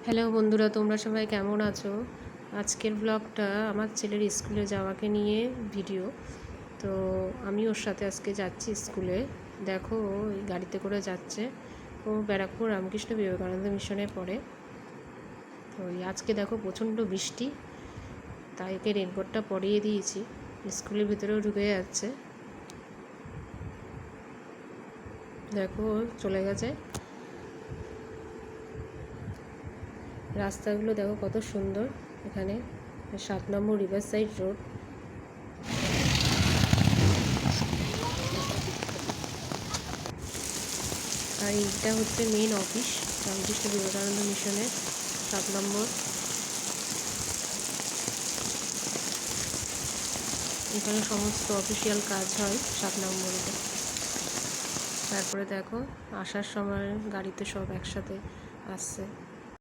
Hello বন্ধুরা, তোমরা সবাই কেমন আছো? আজকের ব্লগটা আমার ছেলের স্কুলে যাওয়াকে নিয়ে ভিডিও। তো আমি ওর সাথে আজকে যাচ্ছি স্কুলে। দেখো ও এই গাড়িতে করে যাচ্ছে। ও ব্যারাকপুর রামকৃষ্ণ বিবেকানন্দ মিশনে পড়ে। তো আজকে দেখো প্রচণ্ড বৃষ্টি, তাই ওকে রেনকোটটা পরিয়ে দিয়েছি। স্কুলের ভিতরেও ঢুকে যাচ্ছে। দেখো চলে গেছে। রাস্তাগুলো দেখো কত সুন্দর। এখানে 7 নম্বর রিভার সাইড রোড। আর এইটা হচ্ছে মেন অফিস রামকৃষ্ণ বিবেকানন্দ মিশনের 7 নম্বর। এখানে সমস্ত অফিসিয়াল কাজ হয় 7 নম্বরেতে। তারপরে দেখো আসার সময় গাড়িতে সব একসাথে আসছে।